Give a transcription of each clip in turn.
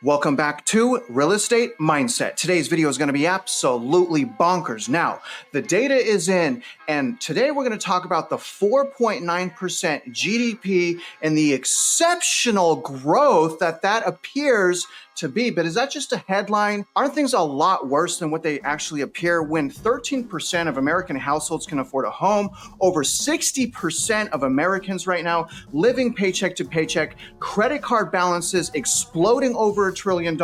Welcome back to Real Estate Mindset. Today's video is going to be absolutely bonkers. Now, the data is in, and today we're going to talk about the 4.9% GDP and the exceptional growth that appears to be. But is that just a headline? Aren't things a lot worse than what they actually appear when 13% of American households can afford a home? Over 60% of Americans right now living paycheck to paycheck, credit card balances exploding over $1 trillion,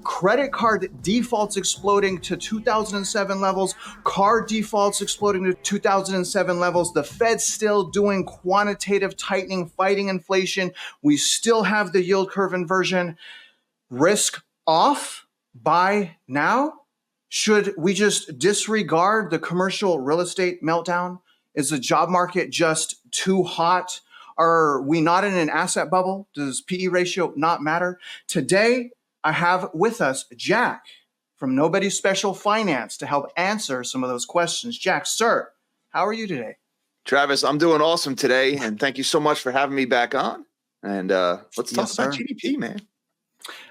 credit card defaults exploding to 2007 levels, car defaults exploding to 2007 levels, the Fed still doing quantitative tightening, fighting inflation. We still have the yield curve inversion. Risk off, buy now? Should we just disregard the commercial real estate meltdown? Is the job market just too hot? Are we not in an asset bubble? Does PE ratio not matter? Today, I have with us Jack from Nobody Special Finance to help answer some of those questions. Jack, sir, how are you today? Travis, I'm doing awesome today, and thank you so much for having me back on. And let's talk about GDP, man.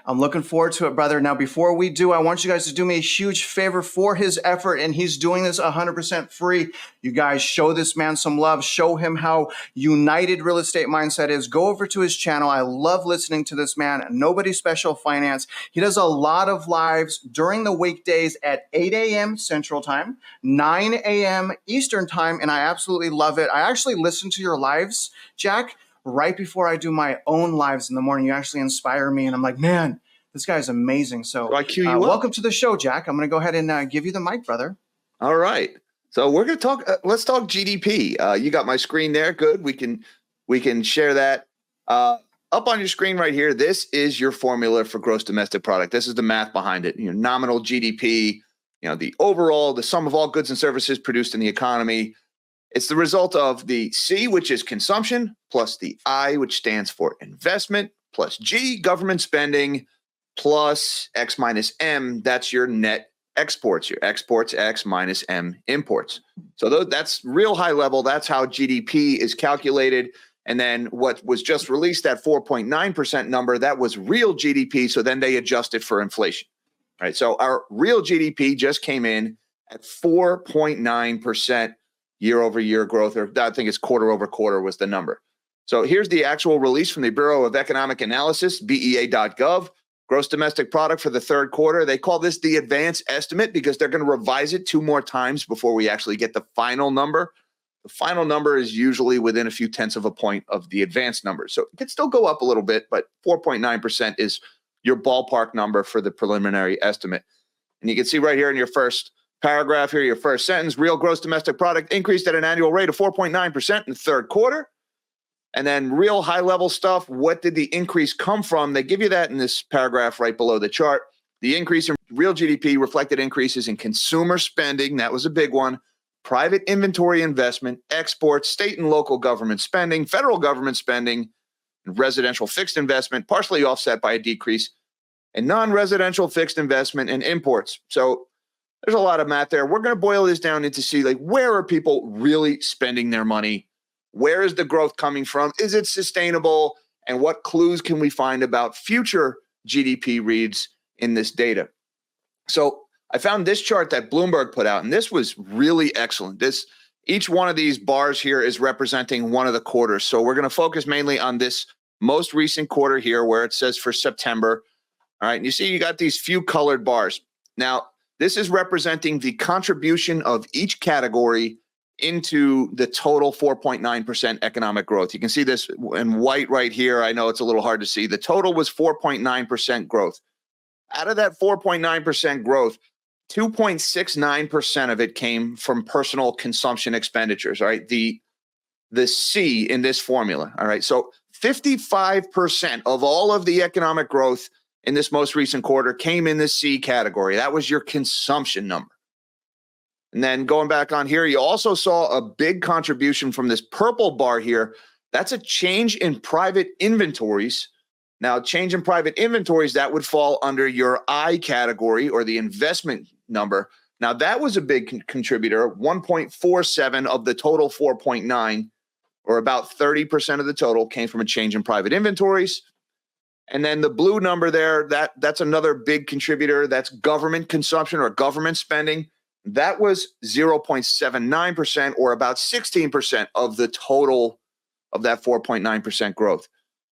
I'm looking forward to it, brother. Now, before we do, I want you guys to do me a huge favor for his effort, and he's doing this 100% free. You guys show this man some love. Show him how united Real Estate Mindset is. Go over to his channel. I love listening to this man. Nobody Special Finance. He does a lot of lives during the weekdays at 8 a.m. Central Time, 9 a.m. Eastern Time, and I absolutely love it. I actually listen to your lives, Jack, right before I do my own lives in the morning. You actually inspire me, and I'm like, man, this guy's amazing. So I cue you up. Welcome to the show, Jack. I'm going to go ahead and give you the mic, brother. All right. So we're going to talk. Let's talk GDP. You got my screen there. Good. We can share that up on your screen right here. This is your formula for gross domestic product. This is the math behind it. Nominal GDP. The overall, the sum of all goods and services produced in the economy. It's the result of the C, which is consumption, plus the I, which stands for investment, plus G, government spending, plus X minus M, that's your net exports. Your exports, X minus M imports. So that's real high level. That's how GDP is calculated. And then what was just released, that 4.9% number, that was real GDP. So then they adjusted for inflation. Right. So our real GDP just came in at 4.9%. year-over-year growth, or I think it's quarter-over-quarter was the number. So here's the actual release from the Bureau of Economic Analysis, BEA.gov, gross domestic product for the third quarter. They call this the advance estimate because they're going to revise it 2 more times before we actually get the final number. The final number is usually within a few tenths of a point of the advanced number. So it could still go up a little bit, but 4.9% is your ballpark number for the preliminary estimate. And you can see right here in your first paragraph here, your first sentence, real gross domestic product increased at an annual rate of 4.9% in the third quarter. And then real high-level stuff, what did the increase come from? They give you that in this paragraph right below the chart. The increase in real GDP reflected increases in consumer spending. That was a big one. Private inventory investment, exports, state and local government spending, federal government spending, and residential fixed investment, partially offset by a decrease in non-residential fixed investment and imports. So there's a lot of math there. We're going to boil this down into see, where are people really spending their money? Where is the growth coming from? Is it sustainable? And what clues can we find about future GDP reads in this data? So I found this chart that Bloomberg put out, and this was really excellent. Each one of these bars here is representing one of the quarters. So we're going to focus mainly on this most recent quarter here where it says for September. All right. And you see you got these few colored bars. Now, this is representing the contribution of each category into the total 4.9% economic growth. You can see this in white right here. I know it's a little hard to see. The total was 4.9% growth. Out of that 4.9% growth, 2.69% of it came from personal consumption expenditures. All right. The C in this formula. All right. So 55% of all of the economic growth in this most recent quarter came in the C category. That was your consumption number. And then going back on here, you also saw a big contribution from this purple bar here. That's a change in private inventories. Now, change in private inventories, that would fall under your I category or the investment number. Now, that was a big contributor, 1.47 of the total 4.9, or about 30% of the total came from a change in private inventories. And then the blue number there, that's another big contributor. That's government consumption or government spending. That was 0.79% or about 16% of the total of that 4.9% growth.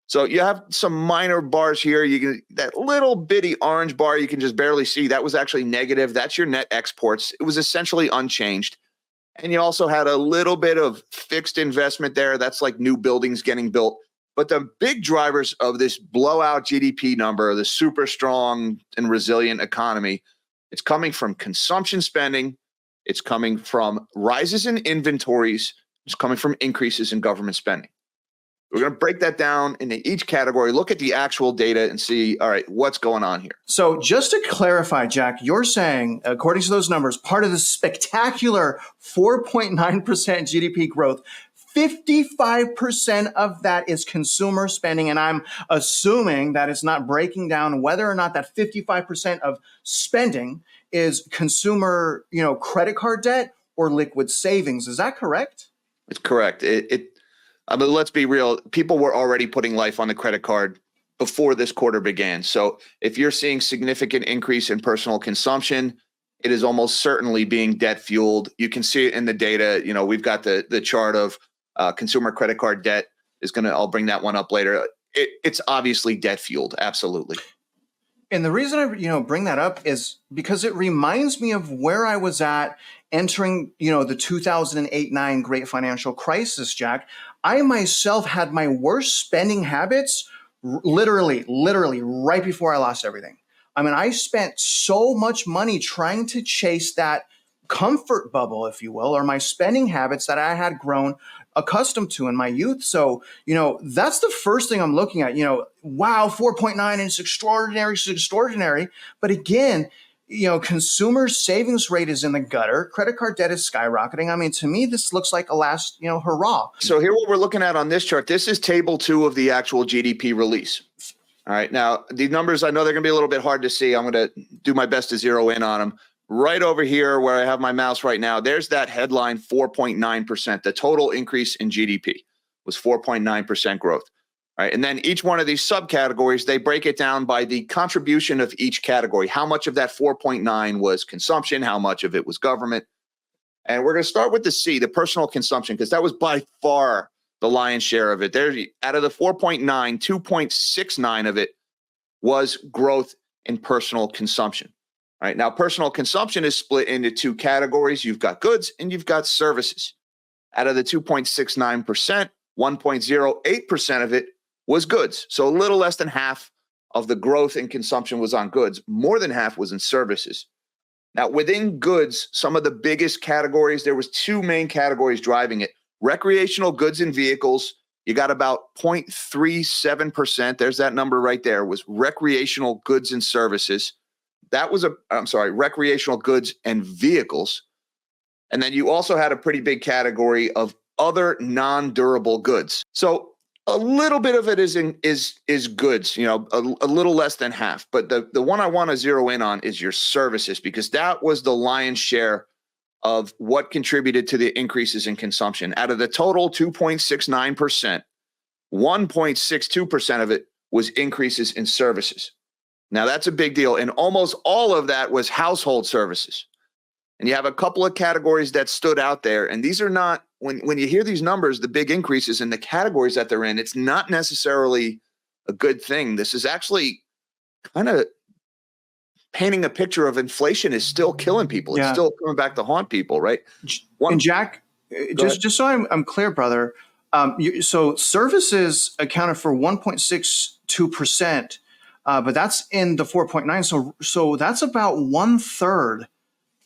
So you have some minor bars here. That little bitty orange bar you can just barely see. That was actually negative. That's your net exports. It was essentially unchanged. And you also had a little bit of fixed investment there. That's like new buildings getting built. But the big drivers of this blowout GDP number, the super strong and resilient economy, it's coming from consumption spending. It's coming from rises in inventories. It's coming from increases in government spending. We're going to break that down into each category, look at the actual data and see, all right, what's going on here. So just to clarify, Jack, you're saying, according to those numbers, part of the spectacular 4.9% GDP growth, 55% of that is consumer spending. And I'm assuming that it's not breaking down whether or not that 55% of spending is consumer, credit card debt or liquid savings. Is that correct? It's correct. I mean, let's be real. People were already putting life on the credit card before this quarter began. So if you're seeing significant increase in personal consumption, it is almost certainly being debt fueled. You can see it in the data. We've got the chart of consumer credit card debt I'll bring that one up later. It's obviously debt fueled. Absolutely. And the reason I, bring that up is because it reminds me of where I was at entering, the 2008-9 great financial crisis, Jack. I myself had my worst spending habits literally right before I lost everything. I mean, I spent so much money trying to chase that comfort bubble, if you will, or my spending habits that I had grown accustomed to in my youth. So, that's the first thing I'm looking at. Wow, 4.9 is extraordinary. But again, consumer savings rate is in the gutter. Credit card debt is skyrocketing. I mean, to me, this looks like a last, hurrah. So here, what we're looking at on this chart, this is table 2 of the actual GDP release. All right. Now, the numbers, I know they're going to be a little bit hard to see. I'm going to do my best to zero in on them. Right over here where I have my mouse right now, there's that headline 4.9%. The total increase in GDP was 4.9% growth. All right. And then each one of these subcategories, they break it down by the contribution of each category. How much of that 4.9 was consumption? How much of it was government? And we're going to start with the C, the personal consumption, because that was by far the lion's share of it. There, out of the 4.9, 2.69 of it was growth in personal consumption. All right. Now, personal consumption is split into 2 categories. You've got goods and you've got services. Out of the 2.69%, 1.08% of it was goods. So a little less than half of the growth in consumption was on goods. More than half was in services. Now, within goods, some of the biggest categories, there was 2 main categories driving it. Recreational goods and vehicles, you got about 0.37%. There's that number right there, was recreational goods and services. That was recreational goods and vehicles. And then you also had a pretty big category of other non-durable goods. So a little bit of it is goods, a little less than half. But the one I want to zero in on is your services, because that was the lion's share of what contributed to the increases in consumption. Out of the total 2.69%, 1.62% of it was increases in services. Now, that's a big deal. And almost all of that was household services. And you have a couple of categories that stood out there. And these are not, when you hear these numbers, the big increases in the categories that they're in, it's not necessarily a good thing. This is actually kind of painting a picture of inflation is still killing people. It's still coming back to haunt people, right? And Jack, just so I'm clear, brother. So services accounted for 1.62%. But that's in the 4.9. So that's about 1/3.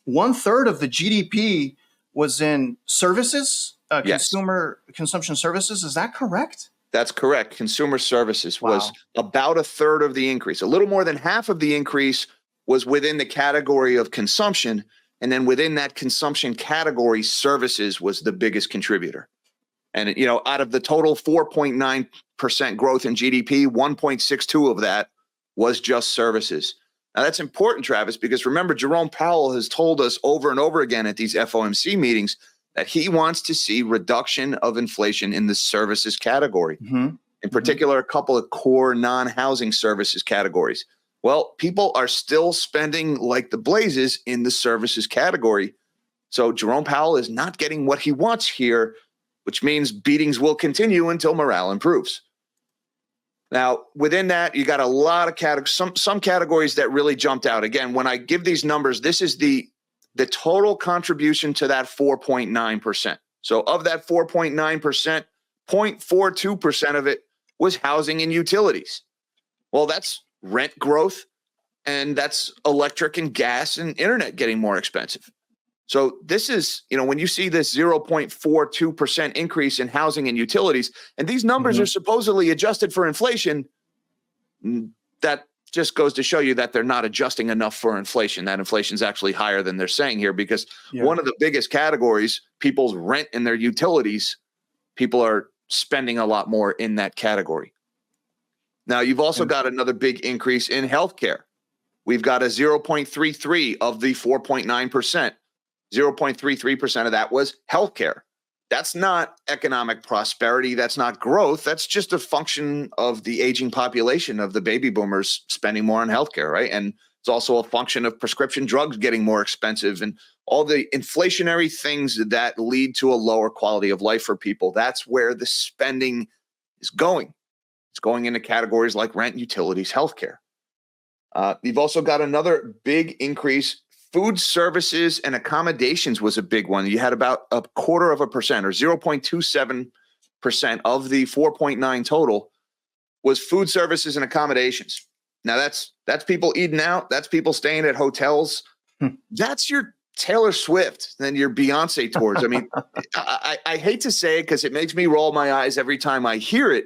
1/3 of the GDP was in services, consumer consumption services. Is that correct? That's correct. Consumer services was about 1/3 of the increase. A little more than half of the increase was within the category of consumption. And then within that consumption category, services was the biggest contributor. And, out of the total 4.9% growth in GDP, 1.62 of that was just services. Now, that's important, Travis, because remember, Jerome Powell has told us over and over again at these FOMC meetings that he wants to see reduction of inflation in the services category. Mm-hmm. in particular, a couple of core non-housing services categories. Well, people are still spending like the blazes in the services category. So Jerome Powell is not getting what he wants here, which means beatings will continue until morale improves. Now, within that, you got a lot of categories, some categories that really jumped out. Again, when I give these numbers, this is the total contribution to that 4.9%. So of that 4.9%, 0.42% of it was housing and utilities. Well, that's rent growth, and that's electric and gas and internet getting more expensive. So this is, when you see this 0.42% increase in housing and utilities, and these numbers are supposedly adjusted for inflation, that just goes to show you that they're not adjusting enough for inflation. That inflation is actually higher than they're saying here, because one of the biggest categories, people's rent and their utilities, people are spending a lot more in that category. Now, you've also got another big increase in healthcare. We've got a 0.33 of the 4.9%. 0.33% of that was healthcare. That's not economic prosperity. That's not growth. That's just a function of the aging population of the baby boomers spending more on healthcare, right? And it's also a function of prescription drugs getting more expensive and all the inflationary things that lead to a lower quality of life for people. That's where the spending is going. It's going into categories like rent, utilities, healthcare. You've also got another big increase. Food services and accommodations was a big one. You had about 0.25% or 0.27% of the 4.9 total was food services and accommodations. Now that's people eating out. That's people staying at hotels. That's your Taylor Swift and your Beyonce tours. I mean, I hate to say it because it makes me roll my eyes every time I hear it,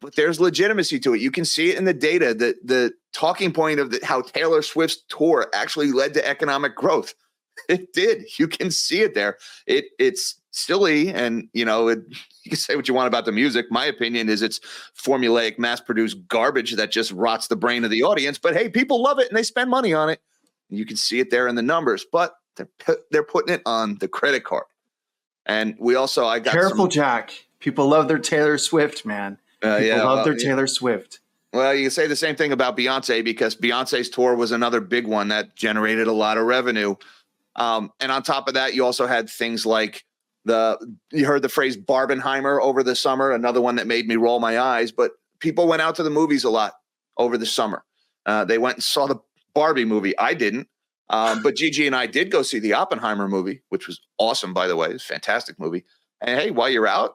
but there's legitimacy to it. You can see it in the data, the talking point of how Taylor Swift's tour actually led to economic growth. It did. You can see it there. It's silly, and you can say what you want about the music. My opinion is it's formulaic, mass-produced garbage that just rots the brain of the audience. But hey, people love it and they spend money on it. You can see it there in the numbers, but they're putting it on the credit card. And I got careful, Jack. People love their Taylor Swift, man. People love their Taylor Swift. Well, you can say the same thing about Beyonce, because Beyonce's tour was another big one that generated a lot of revenue. And on top of that, you also had things like you heard the phrase Barbenheimer over the summer, another one that made me roll my eyes. But people went out to the movies a lot over the summer. They went and saw the Barbie movie. I didn't. But Gigi and I did go see the Oppenheimer movie, which was awesome, by the way. It was a fantastic movie. And hey, while you're out,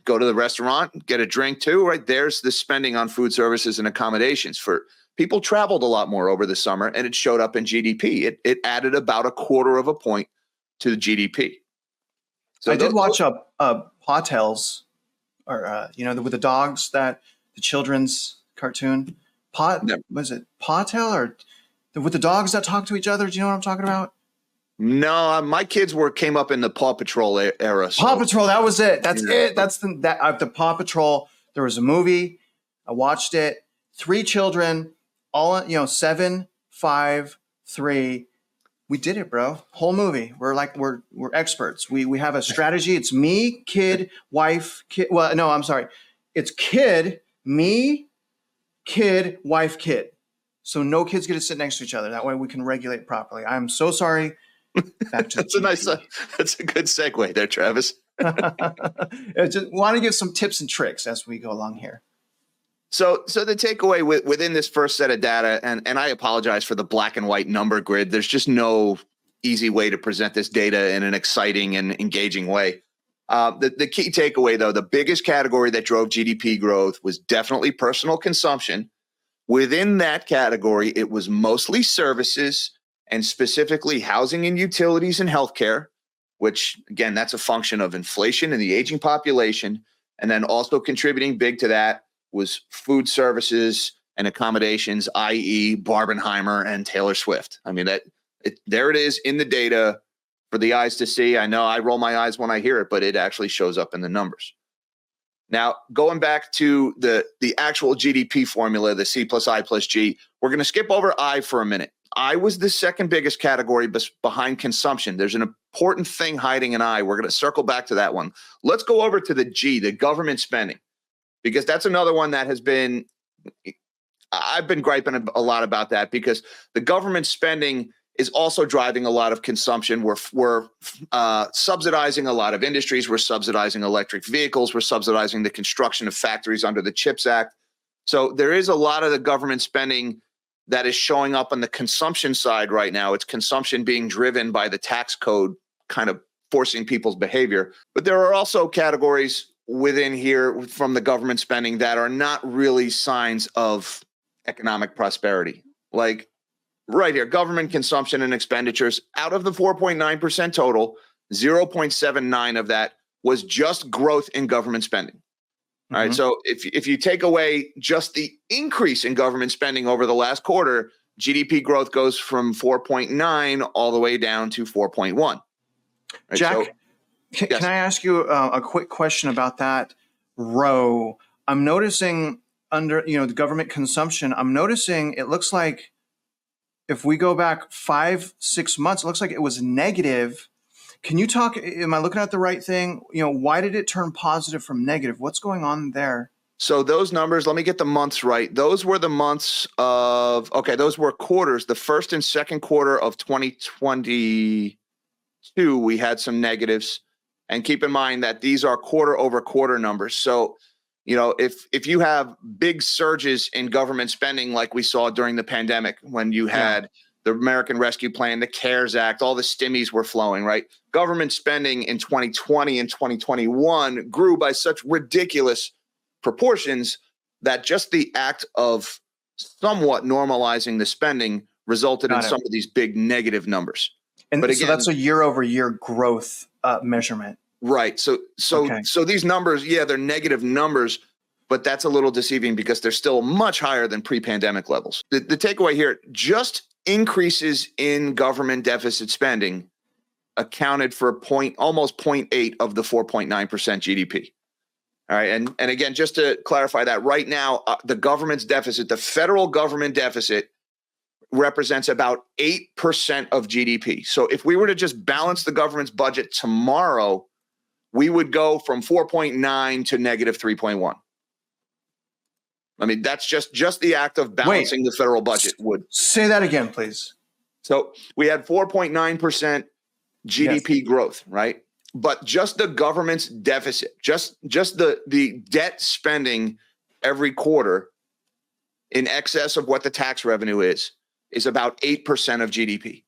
go to the restaurant, get a drink too, right? There's the spending on food services and accommodations. For people traveled a lot more over the summer, and it showed up in GDP. It added about 0.25 point to the GDP. So I did watch Potels, or with the dogs, the children's cartoon. Was it Potel, or with the dogs that talk to each other? Do you know what I'm talking about? No, my kids came up in the Paw Patrol era. So. Paw Patrol, that was it. That's it. That's the Paw Patrol. There was a movie. I watched it. 3 children, all 7, 5, 3. We did it, bro. Whole movie. We're experts. We have a strategy. It's me, kid, wife, kid. Well, no, I'm sorry. It's kid, me, kid, wife, kid. So no kids get to sit next to each other. That way we can regulate properly. I'm so sorry. Back to that's a good segue there, Travis. I just want to give some tips and tricks as we go along here. So the takeaway within this first set of data, and I apologize for the black and white number grid. There's just no easy way to present this data in an exciting and engaging way. The key takeaway, though, the biggest category that drove GDP growth was definitely personal consumption. Within that category, it was mostly services, and specifically housing and utilities and healthcare, which, again, that's a function of inflation and the aging population. And then also contributing big to that was food services and accommodations, i.e. Barbenheimer and Taylor Swift. I mean, there it is in the data for the eyes to see. I know I roll my eyes when I hear it, but it actually shows up in the numbers. Now, going back to the actual GDP formula, the C plus I plus G, we're going to skip over I for a minute. I was the second biggest category behind consumption. There's an important thing hiding in I. We're going to circle back to that one. Let's go over to the G, the government spending. because that's another one that has been, I've been griping a lot about that, because the government spending is also driving a lot of consumption. We're subsidizing a lot of industries. We're subsidizing electric vehicles. We're subsidizing the construction of factories under the CHIPS Act. So there is a lot of the government spending that is showing up on the consumption side right now. It's consumption being driven by the tax code, kind of forcing people's behavior. But there are also categories within here from the government spending that are not really signs of economic prosperity. Like right here, government consumption and expenditures, out of the 4.9% total, 0.79 of that was just growth in government spending. All right. So if you take away just the increase in government spending over the last quarter, GDP growth goes from 4.9 all the way down to 4.1. Right? Jack, yes. Can I ask you a quick question about that row? I'm noticing under, the government consumption, I'm noticing it looks like if we go back 5-6 months, it looks like it was negative. Can you talk, am I looking at the right thing? Why did it turn positive from negative? What's going on there? So those numbers, let me get the months right. Those were the months of, those were quarters. The first and second quarter of 2022, we had some negatives. And keep in mind that these are quarter over quarter numbers. So, if you have big surges in government spending like we saw during the pandemic, when you had the American Rescue Plan, the CARES Act, all the stimmies were flowing, right? Government spending in 2020 and 2021 grew by such ridiculous proportions that just the act of somewhat normalizing the spending resulted in some of these big negative numbers. And but again, so that's a year over year growth measurement. Right. So these numbers, they're negative numbers, but that's a little deceiving because they're still much higher than pre-pandemic levels. The takeaway here, just increases in government deficit spending accounted for almost 0.8 of the 4.9% GDP. All right. And again, just to clarify that, right now, the government's deficit, the federal government deficit, represents about 8% of GDP. So if we were to just balance the government's budget tomorrow, we would go from 4.9 to negative 3.1. I mean, that's just the act of balancing the federal budget would. Say that again, please. So we had 4.9% GDP growth, right? But just the government's deficit, just the debt spending every quarter in excess of what the tax revenue is about 8% of GDP.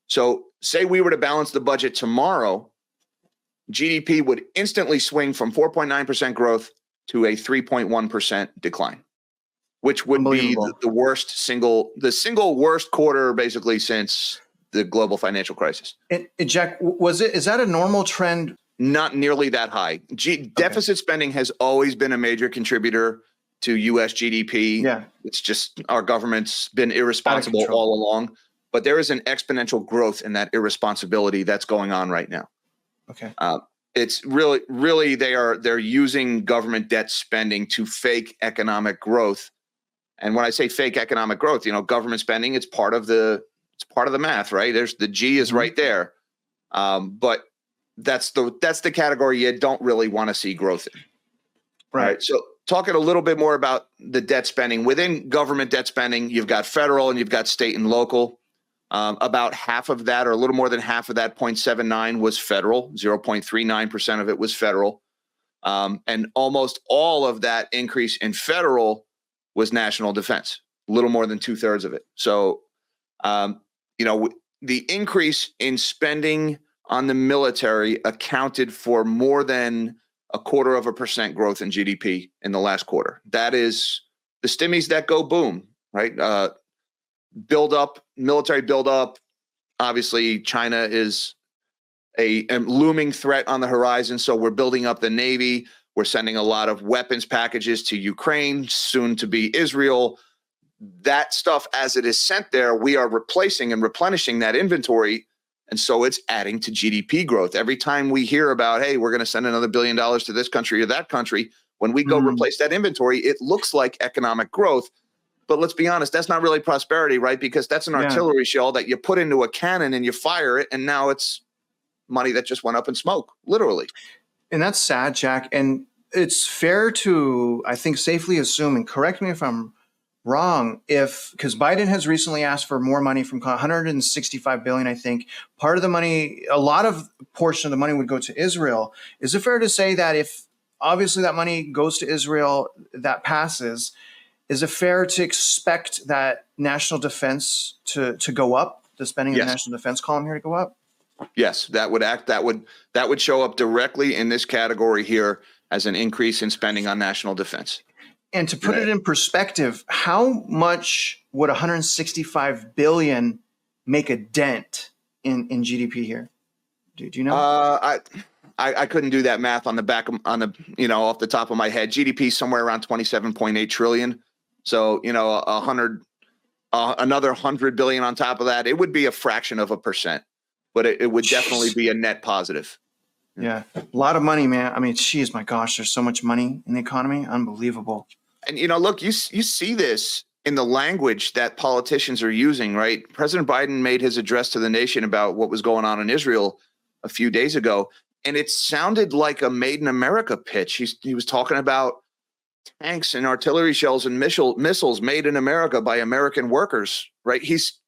So say we were to balance the budget tomorrow, GDP would instantly swing from 4.9% growth to a 3.1% decline, which would be the single worst quarter basically since the global financial crisis. And Jack, is that a normal trend? Not nearly that high. Deficit spending has always been a major contributor to U.S. GDP. Yeah. It's just our government's been irresponsible all along, but there is an exponential growth in that irresponsibility that's going on right now. Okay. It's really they're using government debt spending to fake economic growth. And when I say fake economic growth, government spending, it's part of the math, right? There's the G is right there. But that's the category you don't really want to see growth in. Right. So talking a little bit more about the debt spending. Within government debt spending, you've got federal and you've got state and local. About half of that, or a little more than half of that, 0.79 was federal. 0.39% of it was federal. And almost all of that increase in federal was national defense, a little more than 2/3 of it. So, the increase in spending on the military accounted for more than 0.25% growth in GDP in the last quarter. That is the stimmies that go boom, right? Military build up. Obviously, China is a looming threat on the horizon. So we're building up the Navy. We're sending a lot of weapons packages to Ukraine, soon to be Israel. That stuff, as it is sent there, we are replacing and replenishing that inventory. And so it's adding to GDP growth. Every time we hear about, hey, we're going to send another $1 billion to this country or that country, when we go replace that inventory, it looks like economic growth. But let's be honest, that's not really prosperity, right? Because that's an artillery shell that you put into a cannon and you fire it, and now it's money that just went up in smoke, literally. And that's sad, Jack. And it's fair to, I think, safely assume, and correct me if I'm wrong, because Biden has recently asked for more money from 165 billion, I think. Part of the money, a lot of portion of the money would go to Israel. Is it fair to say that if obviously that money goes to Israel, that passes, is it fair to expect that national defense to go up, the spending in the Yes. national defense column here to go up? Yes, that would show up directly in this category here as an increase in spending on national defense. And to put it in perspective, how much would 165 billion make a dent in GDP here? Do you know? I couldn't do that math on the off the top of my head. GDP is somewhere around 27.8 trillion. So, another 100 billion on top of that, it would be a fraction of a percent, but it would definitely be a net positive. Yeah. A lot of money, man. I mean, geez, my gosh, there's so much money in the economy. Unbelievable. And, look, you see this in the language that politicians are using, right? President Biden made his address to the nation about what was going on in Israel a few days ago, and it sounded like a Made in America pitch. He was talking about tanks and artillery shells and missiles made in America by American workers, right?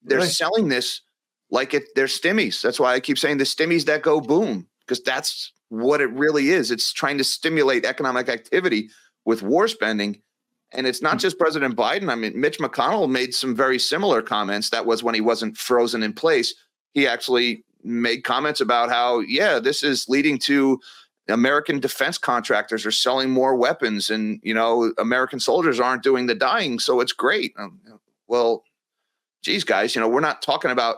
They're Really? selling this like they're stimmies. That's why I keep saying the stimmies that go boom, because that's what it really is. It's trying to stimulate economic activity with war spending. And it's not just President Biden. I mean, Mitch McConnell made some very similar comments. That was when he wasn't frozen in place. He actually made comments about how, this is leading to American defense contractors are selling more weapons, and American soldiers aren't doing the dying, so it's great. Well, geez, guys, we're not talking about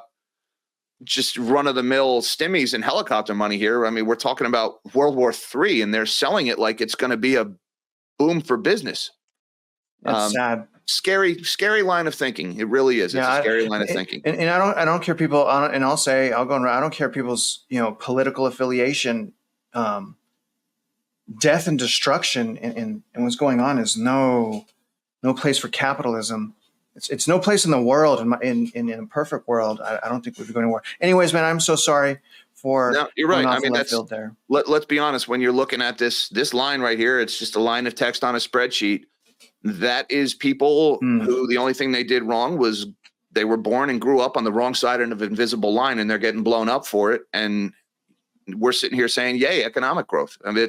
just run-of-the-mill stimmies and helicopter money here. I mean, we're talking about World War III, and they're selling it like it's going to be a boom for business. That's sad. Scary line of thinking. It really is. It's a scary line of thinking. And I don't care people. And I'll go on. I don't care people's political affiliation. Death and destruction and what's going on is no place for capitalism. It's no place in the world. In a perfect world, I don't think we'd be going to war. Anyways, man, I'm so sorry for. No, you're right. I mean, there. Let's be honest. When you're looking at this line right here, it's just a line of text on a spreadsheet. That is people who the only thing they did wrong was they were born and grew up on the wrong side of an invisible line, and they're getting blown up for it. And we're sitting here saying, "Yay, economic growth!" I mean,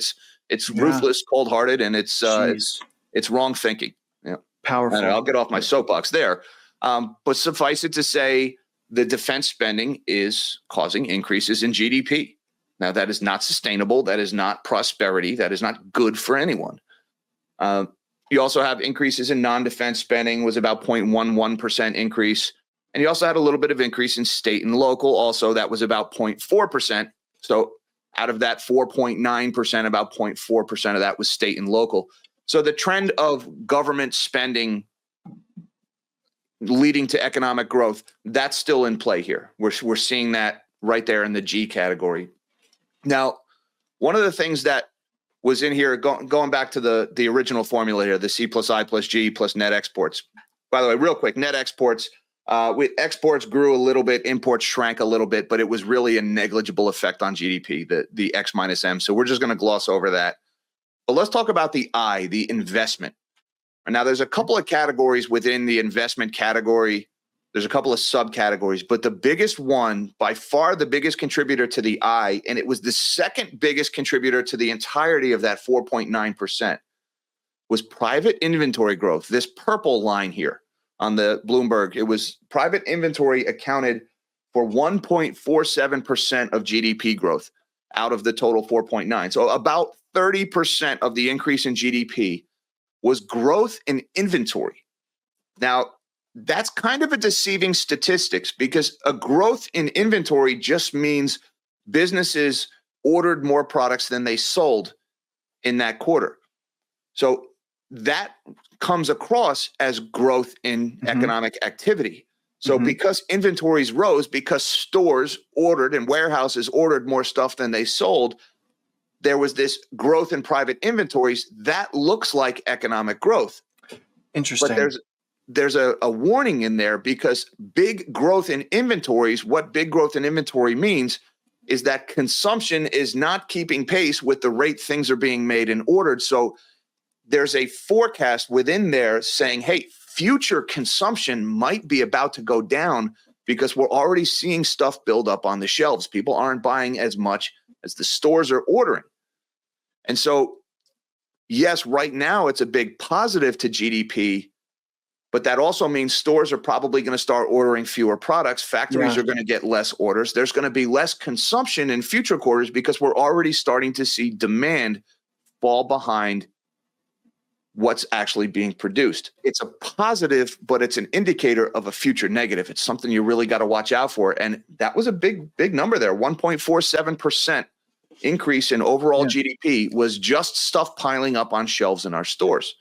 it's ruthless, cold-hearted, and it's wrong thinking. Yeah, powerful. I'll get off my soapbox there, but suffice it to say, the defense spending is causing increases in GDP. Now, that is not sustainable. That is not prosperity. That is not good for anyone. You also have increases in non-defense spending, was about 0.11% increase. And you also had a little bit of increase in state and local. Also, that was about 0.4%. So out of that 4.9%, about 0.4% of that was state and local. So the trend of government spending leading to economic growth, that's still in play here. We're seeing that right there in the G category. Now, one of the things that was in here, going back to the original formula here, the C plus I plus G plus net exports. By the way, real quick, net exports, exports grew a little bit, imports shrank a little bit, but it was really a negligible effect on GDP, the X minus M. So we're just going to gloss over that. But let's talk about the I, the investment. And now there's a couple of categories within the investment category. There's a couple of subcategories, but the biggest one, by far the biggest contributor to the I, and it was the second biggest contributor to the entirety of that 4.9%, was private inventory growth. This purple line here on the Bloomberg, it was private inventory accounted for 1.47% of GDP growth out of the total 4.9. So about 30% of the increase in GDP was growth in inventory. Now, that's kind of a deceiving statistics, because a growth in inventory just means businesses ordered more products than they sold in that quarter. So that comes across as growth in economic activity. So because inventories rose, because stores ordered and warehouses ordered more stuff than they sold, there was this growth in private inventories. That looks like economic growth. Interesting. But there's a warning in there, because big growth in inventories, what big growth in inventory means is that consumption is not keeping pace with the rate things are being made and ordered. So there's a forecast within there saying, hey, future consumption might be about to go down because we're already seeing stuff build up on the shelves. People aren't buying as much as the stores are ordering. And so, yes, right now it's a big positive to GDP, but that also means stores are probably going to start ordering fewer products. Factories are going to get less orders. There's going to be less consumption in future quarters because we're already starting to see demand fall behind what's actually being produced. It's a positive, but it's an indicator of a future negative. It's something you really got to watch out for. And that was a big number there. 1.47% increase in overall GDP was just stuff piling up on shelves in our stores.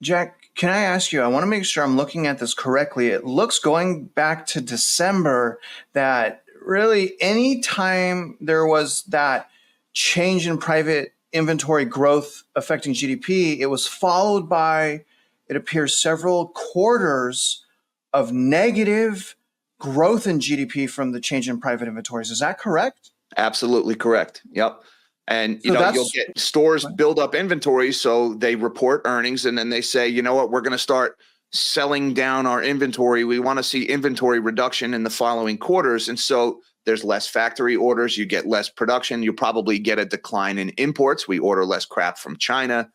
Jack, can I ask you, I want to make sure I'm looking at this correctly. It looks, going back to December, that really any time there was that change in private inventory growth affecting GDP, it was followed by, it appears, several quarters of negative growth in GDP from the change in private inventories. Is that correct? Absolutely correct. Yep. And you'll get stores build up inventory, so they report earnings, and then they say, you know what, we're going to start selling down our inventory. We want to see inventory reduction in the following quarters. And so there's less factory orders, you get less production, you probably get a decline in imports. We order less crap from China.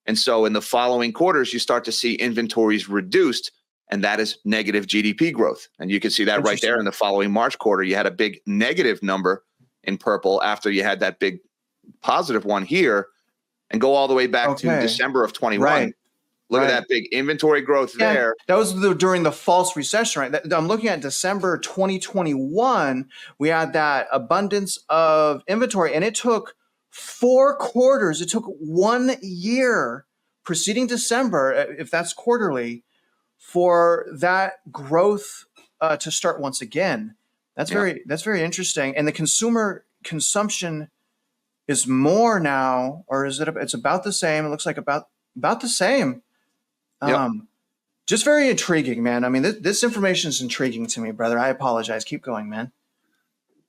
And so in the following quarters, you start to see inventories reduced, and that is negative GDP growth. And you can see that right there in the following March quarter. You had a big negative number in purple after you had that big positive one here, and go all the way back to December of 21. Right. Look at that big inventory growth there. That was during the false recession, right? I'm looking at December 2021. We had that abundance of inventory, and it took 4 quarters. It took 1 year preceding December, if that's quarterly, for that growth to start once again. That's very interesting. And the consumer consumption is more now, or is it? It's about the same. It looks like about the same. Just very intriguing, man. I mean, this information is intriguing to me, brother. I apologize. Keep going, man.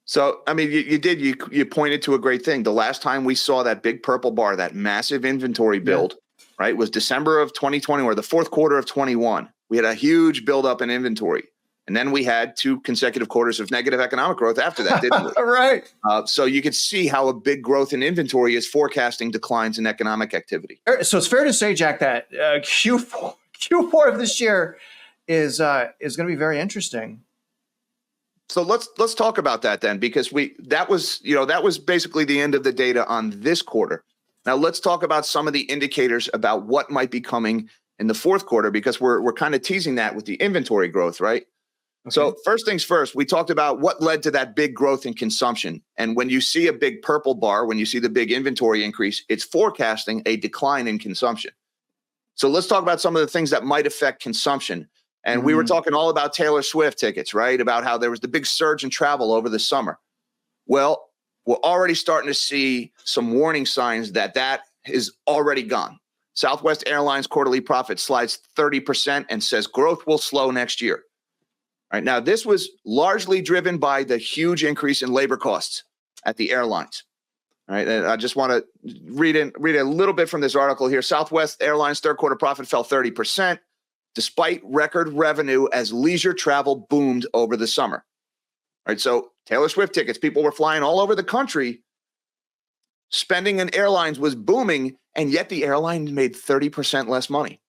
So, I mean, you pointed to a great thing. The last time we saw that big purple bar, that massive inventory build, right, was December of 2020, or the fourth quarter of 21. We had a huge buildup in inventory. And then we had 2 consecutive quarters of negative economic growth after that, didn't we? Right. So you could see how a big growth in inventory is forecasting declines in economic activity. So it's fair to say, Jack, that Q4 of this year is going to be very interesting. So let's talk about that then, because that was basically the end of the data on this quarter. Now let's talk about some of the indicators about what might be coming in the fourth quarter, because we're kind of teasing that with the inventory growth, right? Okay. So first things first, we talked about what led to that big growth in consumption. And when you see a big purple bar, when you see the big inventory increase, it's forecasting a decline in consumption. So let's talk about some of the things that might affect consumption. And we were talking all about Taylor Swift tickets, right? About how there was the big surge in travel over the summer. Well, we're already starting to see some warning signs that is already gone. Southwest Airlines quarterly profit slides 30% and says growth will slow next year. All right, now, this was largely driven by the huge increase in labor costs at the airlines. All right, and I just want to read a little bit from this article here. Southwest Airlines third quarter profit fell 30%, despite record revenue as leisure travel boomed over the summer. All right, so Taylor Swift tickets, people were flying all over the country. Spending in airlines was booming, and yet the airline made 30% less money.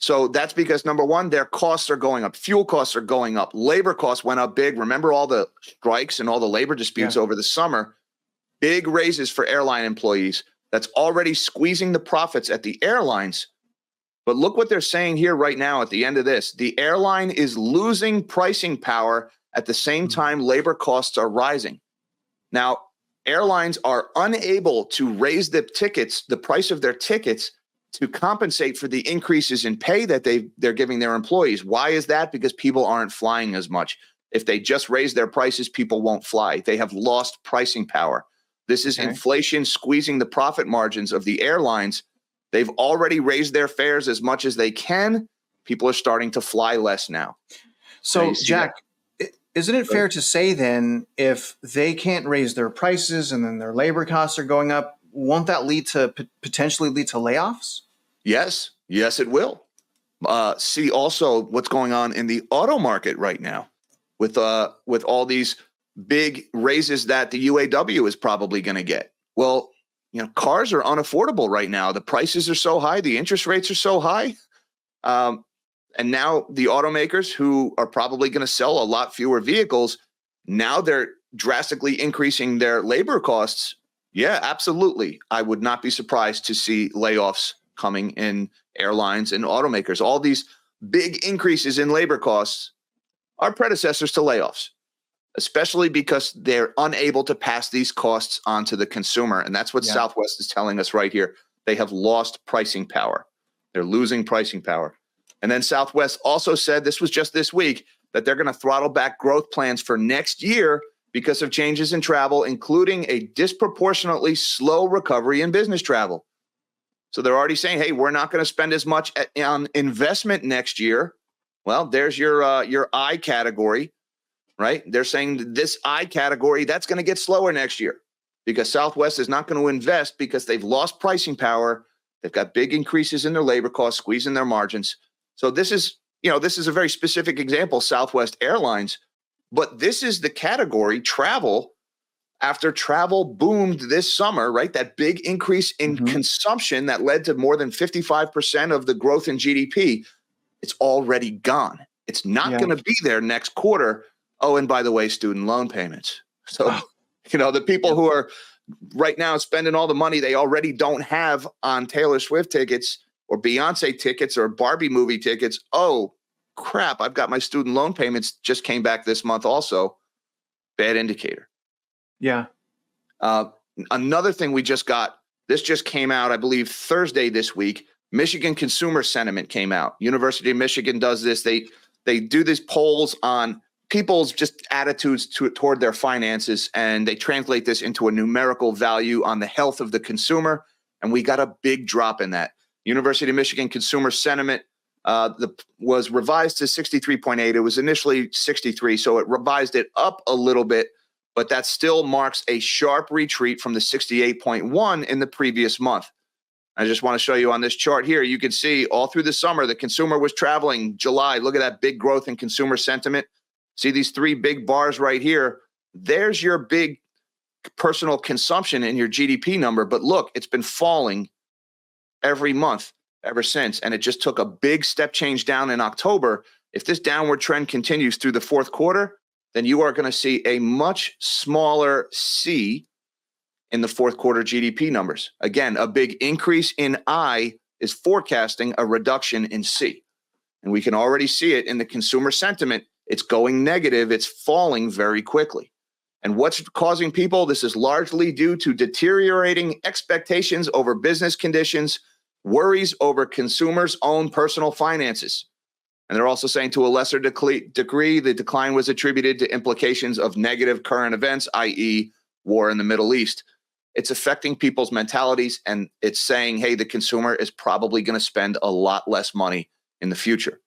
So that's because, number one, their costs are going up. Fuel costs are going up. Labor costs went up big. Remember all the strikes and all the labor disputes over the summer? Big raises for airline employees. That's already squeezing the profits at the airlines. But look what they're saying here right now at the end of this. The airline is losing pricing power at the same time labor costs are rising. Now, airlines are unable to raise the price of their tickets, to compensate for the increases in pay that they're giving their employees. Why is that? Because people aren't flying as much. If they just raise their prices, people won't fly. They have lost pricing power. This is inflation squeezing the profit margins of the airlines. They've already raised their fares as much as they can. People are starting to fly less now. So, Jack, isn't it fair to say then, if they can't raise their prices and then their labor costs are going up, won't that lead to potentially lead to layoffs? Yes, yes, it will. See also what's going on in the auto market right now with all these big raises that the UAW is probably going to get. Well, cars are unaffordable right now. The prices are so high. The interest rates are so high. And now the automakers, who are probably going to sell a lot fewer vehicles, now they're drastically increasing their labor costs. Yeah, absolutely. I would not be surprised to see layoffs coming in airlines and automakers. All these big increases in labor costs are predecessors to layoffs, especially because they're unable to pass these costs on to the consumer. And that's what Southwest is telling us right here. They have lost pricing power. They're losing pricing power. And then Southwest also said, this was just this week, that they're going to throttle back growth plans for next year because of changes in travel, including a disproportionately slow recovery in business travel. So they're already saying, hey, we're not going to spend as much on investment next year. Well, there's your I category, right? They're saying this I category, that's going to get slower next year because Southwest is not going to invest because they've lost pricing power. They've got big increases in their labor costs, squeezing their margins. So this is a very specific example, Southwest Airlines, but this is the category, travel. After travel boomed this summer, right? That big increase in consumption that led to more than 55% of the growth in GDP, it's already gone. It's not going to be there next quarter. Oh, and by the way, student loan payments. So, the people who are right now spending all the money they already don't have on Taylor Swift tickets or Beyonce tickets or Barbie movie tickets. Oh, crap. I've got my student loan payments just came back this month also. Bad indicator. Yeah. Another thing we just got, this just came out, I believe, Thursday this week. Michigan consumer sentiment came out. University of Michigan does this. They do these polls on people's just attitudes toward their finances, and they translate this into a numerical value on the health of the consumer. And we got a big drop in that. University of Michigan consumer sentiment was revised to 63.8. It was initially 63, so it revised it up a little bit. But that still marks a sharp retreat from the 68.1 in the previous month. I just want to show you on this chart here, you can see all through the summer, the consumer was traveling. July, look at that big growth in consumer sentiment. See these three big bars right here? There's your big personal consumption in your GDP number. But look, it's been falling every month ever since. And it just took a big step change down in October. If this downward trend continues through the fourth quarter, then you are going to see a much smaller C in the fourth quarter GDP numbers. Again, a big increase in I is forecasting a reduction in C. And we can already see it in the consumer sentiment. It's going negative. It's falling very quickly. And what's causing people? This is largely due to deteriorating expectations over business conditions, worries over consumers' own personal finances. And they're also saying to a lesser degree, the decline was attributed to implications of negative current events, i.e. war in the Middle East. It's affecting people's mentalities, and it's saying, hey, the consumer is probably going to spend a lot less money in the future.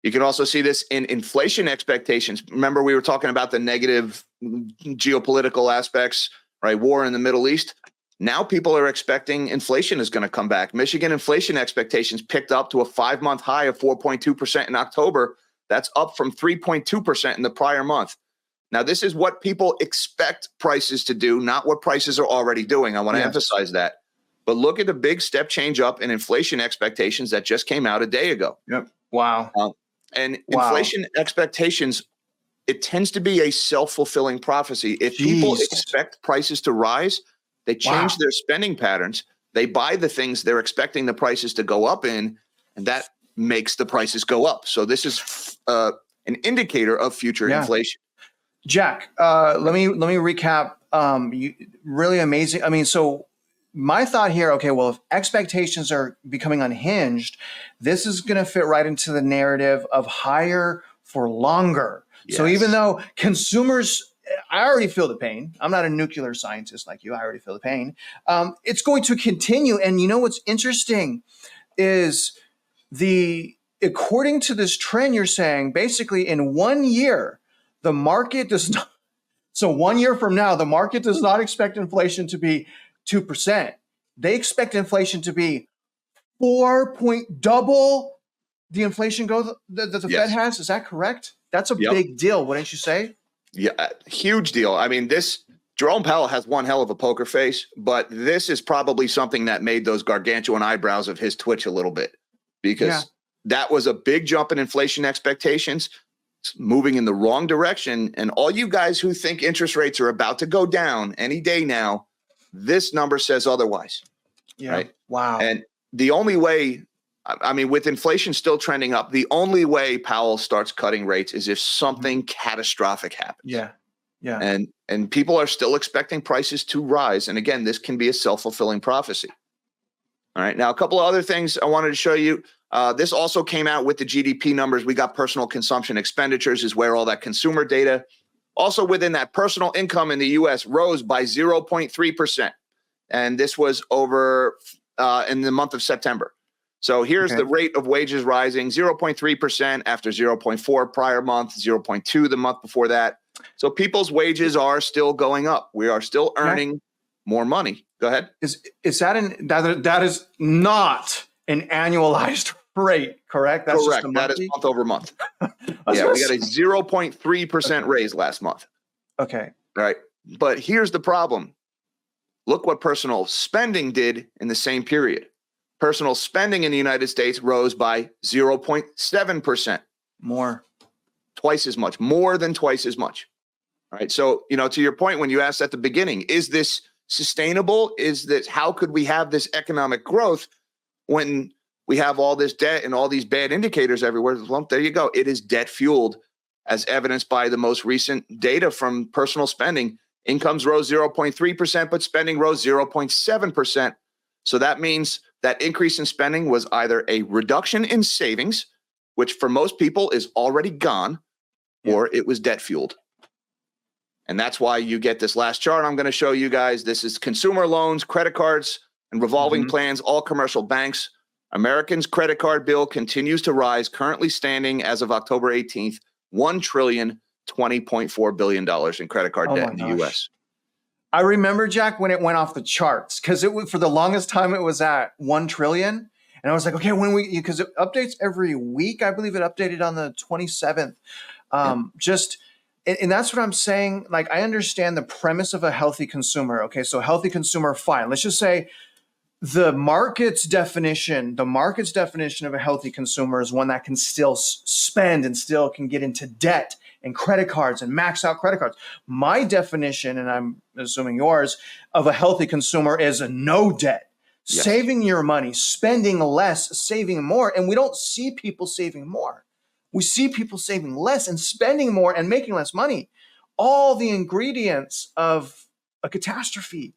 You can also see this in inflation expectations. Remember, we were talking about the negative geopolitical aspects, right? War in the Middle East. Now people are expecting inflation is going to come back. Michigan inflation expectations picked up to a 5-month high of 4.2% in October. That's up from 3.2% in the prior month. Now, this is what people expect prices to do, not what prices are already doing. I want to emphasize that. But look at the big step change up in inflation expectations that just came out a day ago. Yep. Wow. Inflation expectations, it tends to be a self-fulfilling prophecy. If people expect prices to rise, they change their spending patterns. They buy the things they're expecting the prices to go up in, and that makes the prices go up. So this is an indicator of future inflation. Jack, let me recap. Really amazing. I mean, so my thought here, okay, well, if expectations are becoming unhinged, this is going to fit right into the narrative of higher for longer. Yes. So even though consumers, I already feel the pain. I'm not a nuclear scientist like you. I already feel the pain. It's going to continue. And you know what's interesting is the according to this trend, you're saying basically in 1 year, the market does not. So 1 year from now, the market does not expect inflation to be 2%. They expect inflation to be double the inflation growth that the Fed has. Is that correct? That's a big deal, wouldn't you say? Yeah, huge deal. I mean, Jerome Powell has one hell of a poker face, but this is probably something that made those gargantuan eyebrows of his twitch a little bit, because that was a big jump in inflation expectations. It's moving in the wrong direction. And all you guys who think interest rates are about to go down any day now, this number says otherwise. Yeah. Right? Wow. And the only way, I mean, with inflation still trending up, the only way Powell starts cutting rates is if something catastrophic happens. Yeah. Yeah. And people are still expecting prices to rise. And again, this can be a self-fulfilling prophecy. All right. Now, a couple of other things I wanted to show you. This also came out with the GDP numbers. We got personal consumption expenditures is where all that consumer data. Also within that, personal income in the U.S. rose by 0.3%. And this was over in the month of September. So here's the rate of wages rising, 0.3% after 0.4 prior month, 0.2 the month before that. So people's wages are still going up. We are still earning more money. Go ahead. Is that that is not an annualized rate, correct? That's correct. Just that is month over month. Yeah, we got a 0.3% raise last month. Okay. All right. But here's the problem. Look what personal spending did in the same period. Personal spending in the United States rose by 0.7%. More. Twice as much, more than twice as much. All right. So, to your point, when you asked at the beginning, is this sustainable? How could we have this economic growth when we have all this debt and all these bad indicators everywhere? Well, there you go. It is debt fueled, as evidenced by the most recent data from personal spending. Incomes rose 0.3%, but spending rose 0.7%. So that means that increase in spending was either a reduction in savings, which for most people is already gone, or it was debt fueled. And that's why you get this last chart I'm going to show you guys. This is consumer loans, credit cards, and revolving plans, all commercial banks. Americans' credit card bill continues to rise, currently standing as of October 18th, $1,020.4 billion in credit card debt in the U.S. I remember, Jack, when it went off the charts, because for the longest time it was at 1 trillion. And I was like, okay, because it updates every week. I believe it updated on the 27th. And that's what I'm saying. Like, I understand the premise of a healthy consumer. Okay, so healthy consumer, fine. Let's just say the market's definition of a healthy consumer is one that can still spend and still can get into debt and credit cards and max out credit cards. My definition, and I'm assuming yours, of a healthy consumer is a no debt, saving your money, spending less, saving more. And we don't see people saving more. We see people saving less and spending more and making less money. All the ingredients of a catastrophe.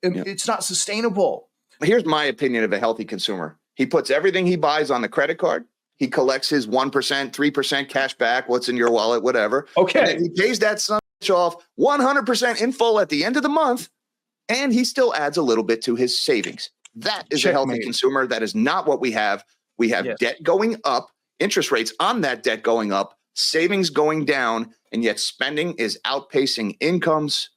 It's not sustainable. Here's my opinion of a healthy consumer. He puts everything he buys on the credit card. He collects his 1%, 3% cash back, what's in your wallet, whatever. Okay. And then he pays that son off 100% in full at the end of the month, and he still adds a little bit to his savings. That is a healthy consumer. That is not what we have. We have debt going up, interest rates on that debt going up, savings going down, and yet spending is outpacing incomes.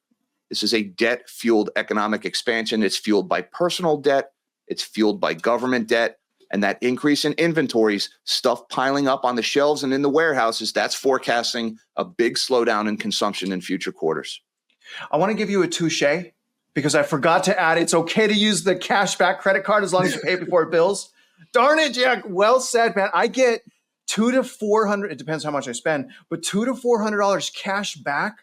This is a debt-fueled economic expansion. It's fueled by personal debt. It's fueled by government debt. And that increase in inventories, stuff piling up on the shelves and in the warehouses, that's forecasting a big slowdown in consumption in future quarters. I want to give you a touche because I forgot to add it's okay to use the cashback credit card as long as you pay before bills. Darn it, Jack. Well said, man. I get $200 to $400. It depends how much I spend, but $200 to $400 cash back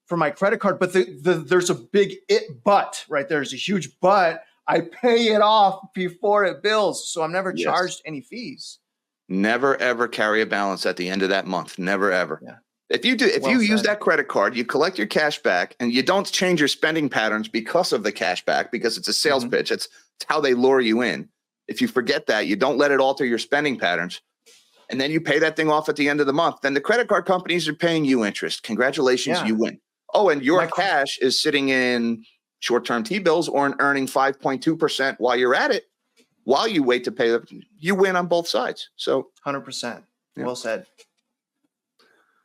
for my credit card. But there's a big but, right? There's a huge but. I pay it off before it bills, so I'm never charged any fees. Never ever carry a balance at the end of that month. Never ever. Yeah. If you use that credit card, you collect your cash back, and you don't change your spending patterns because of the cash back, because it's a sales pitch. It's how they lure you in. If you forget that, you don't let it alter your spending patterns, and then you pay that thing off at the end of the month, then the credit card companies are paying you interest. Congratulations, you win. Oh, and your cash is sitting in short-term T-bills or earning 5.2% while you're at it. while you wait to pay you win on both sides. So 100%. Yeah. Well said.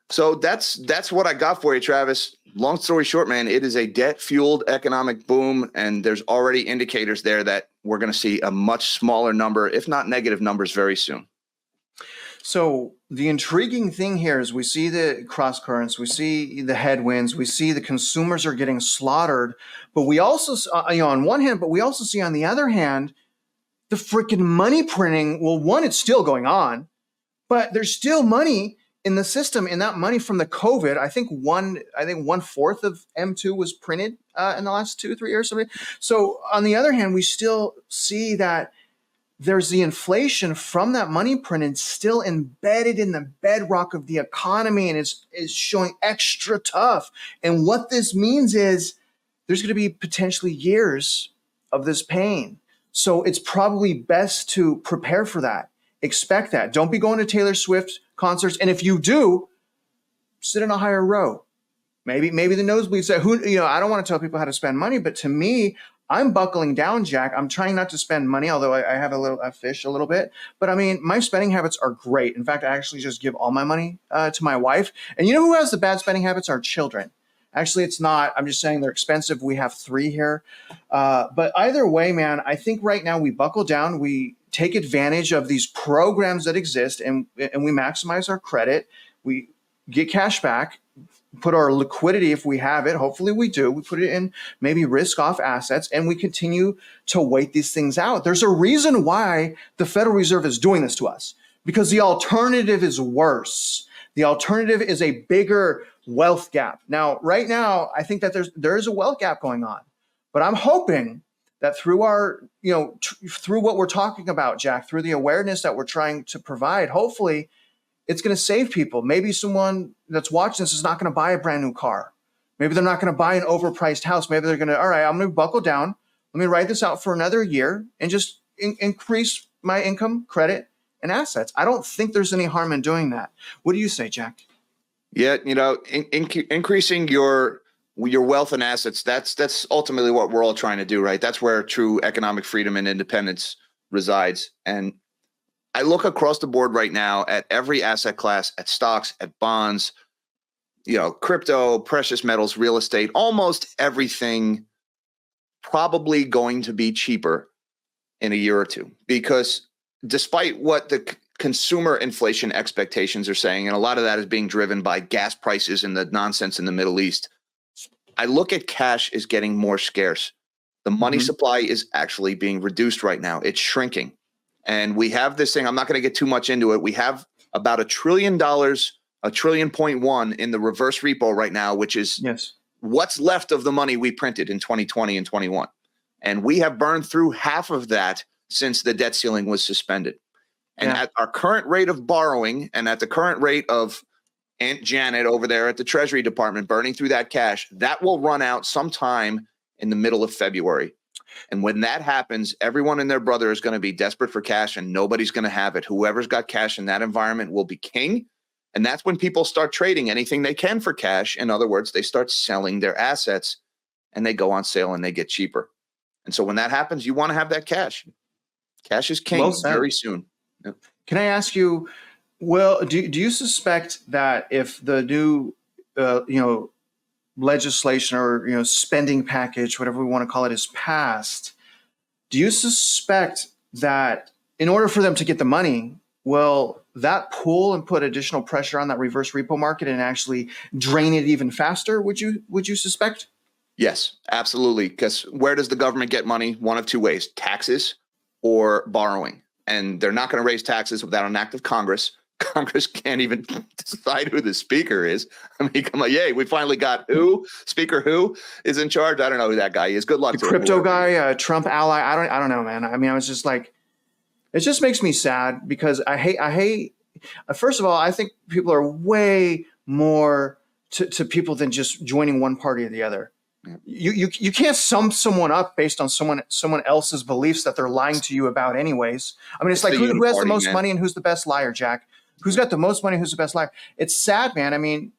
So that's what I got for you, Travis. Long story short, man, it is a debt-fueled economic boom, and there's already indicators there that we're going to see a much smaller number, if not negative numbers, very soon. So the intriguing thing here is we see the cross currents, we see the headwinds, we see the consumers are getting slaughtered, but we also, on one hand, but we also see on the other hand, the freaking money printing. Well, one, it's still going on, but there's still money in the system, and that money from the COVID, I think 1/4 of M2 was printed in the last 2 or 3 years. So on the other hand, we still see that there's the inflation from that money printed still embedded in the bedrock of the economy, and is showing extra tough. And what this means is there's going to be potentially years of this pain. So it's probably best to prepare for that. Expect that. Don't be going to Taylor Swift concerts. And if you do, sit in a higher row. Maybe the nosebleeds. I don't want to tell people how to spend money, but to me, I'm buckling down, Jack. I'm trying not to spend money, although I have I fish a little bit. But I mean, my spending habits are great. In fact, I actually just give all my money to my wife. And you know who has the bad spending habits? Our children. Actually, it's not. I'm just saying they're expensive. We have 3 here. But either way, man, I think right now we buckle down. We take advantage of these programs that exist, and we maximize our credit. We get cash back, put our liquidity, if we have it, hopefully we do, we put it in maybe risk off assets, and we continue to wait these things out. There's a reason why the Federal Reserve is doing this to us, because the alternative is worse. The alternative is a bigger wealth gap. Now, right now, I think that there is a wealth gap going on, but I'm hoping that through our, through what we're talking about, Jack, through the awareness that we're trying to provide, hopefully it's going to save people. Maybe someone that's watching this is not going to buy a brand new car. Maybe they're not going to buy an overpriced house. Maybe they're going to, all right, I'm going to buckle down. Let me write this out for another year and just increase my income, credit, and assets. I don't think there's any harm in doing that. What do you say, Jack? Yeah, increasing your wealth and assets, that's ultimately what we're all trying to do, right? That's where true economic freedom and independence resides. And I look across the board right now at every asset class, at stocks, at bonds, crypto, precious metals, real estate, almost everything probably going to be cheaper in a year or two, because despite what the consumer inflation expectations are saying, and a lot of that is being driven by gas prices and the nonsense in the Middle East, I look at cash is getting more scarce. The money supply is actually being reduced right now. It's shrinking. And we have this thing, I'm not going to get too much into it. We have about $1 trillion, $1.1 trillion in the reverse repo right now, which is what's left of the money we printed in 2020 and 21. And we have burned through half of that since the debt ceiling was suspended. And at our current rate of borrowing, and at the current rate of Aunt Janet over there at the Treasury Department burning through that cash, that will run out sometime in the middle of February. And when that happens, everyone and their brother is going to be desperate for cash, and nobody's going to have it. Whoever's got cash in that environment will be king. And that's when people start trading anything they can for cash. In other words, they start selling their assets, and they go on sale and they get cheaper. And so when that happens, you want to have that cash. Cash is king very soon. Yep. Can I ask you, well, do you suspect that if the new, legislation or, spending package, whatever we want to call it, is passed, do you suspect that in order for them to get the money, will that pull and put additional pressure on that reverse repo market and actually drain it even faster? Would you suspect? Yes, absolutely. Because where does the government get money? One of two ways: taxes or borrowing. And they're not going to raise taxes without an act of Congress. Congress can't even decide who the speaker is. I mean, come on, yay, we finally got Speaker who is in charge. I don't know who that guy is. Good luck to him. Crypto guy, Trump ally. I don't know, man. I mean, I was just like, it just makes me sad because I hate. First of all, I think people are way more to people than just joining one party or the other. You can't sum someone up based on someone else's beliefs that they're lying to you about anyways. I mean, it's like who has the most money and who's the best liar, Jack? Who's got the most money? Who's the best liar? It's sad, man. I mean,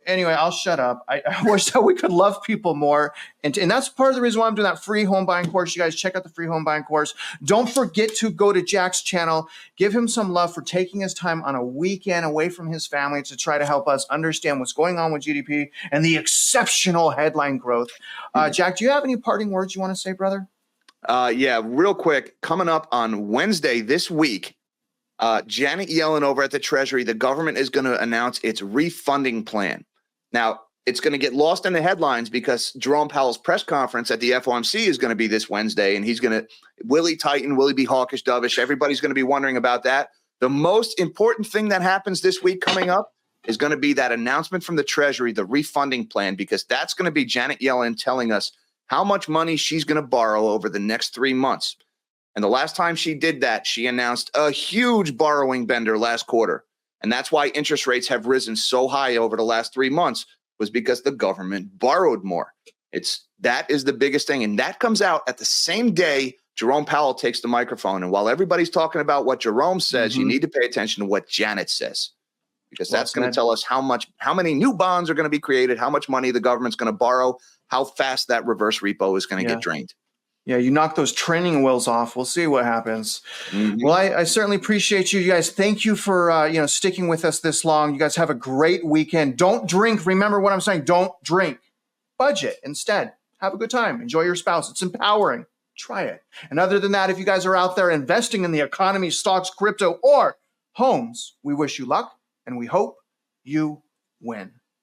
Anyway, I'll shut up. I wish that we could love people more. And that's part of the reason why I'm doing that free home buying course. You guys check out the free home buying course. Don't forget to go to Jack's channel. Give him some love for taking his time on a weekend away from his family to try to help us understand what's going on with GDP and the exceptional headline growth. Jack, do you have any parting words you want to say, brother? Yeah, real quick. Coming up on Wednesday this week, Janet Yellen over at the Treasury, the government is going to announce its refunding plan. Now, it's going to get lost in the headlines because Jerome Powell's press conference at the FOMC is going to be this Wednesday, and he's going to, will he tighten, will he be hawkish, dovish? Everybody's going to be wondering about that. The most important thing that happens this week coming up is going to be that announcement from the Treasury, the refunding plan, because that's going to be Janet Yellen telling us how much money she's going to borrow over the next 3 months. And the last time she did that, she announced a huge borrowing bender last quarter. And that's why interest rates have risen so high over the last 3 months, was because the government borrowed more. That is the biggest thing. And that comes out at the same day Jerome Powell takes the microphone. And while everybody's talking about what Jerome says, you need to pay attention to what Janet says, because that's going to tell us how many new bonds are going to be created, how much money the government's going to borrow, how fast that reverse repo is going to get drained. Yeah, you knock those training wheels off. We'll see what happens. Well, I certainly appreciate you. You guys, thank you for sticking with us this long. You guys have a great weekend. Don't drink. Remember what I'm saying. Don't drink. Budget instead. Have a good time. Enjoy your spouse. It's empowering. Try it. And other than that, if you guys are out there investing in the economy, stocks, crypto, or homes, we wish you luck and we hope you win.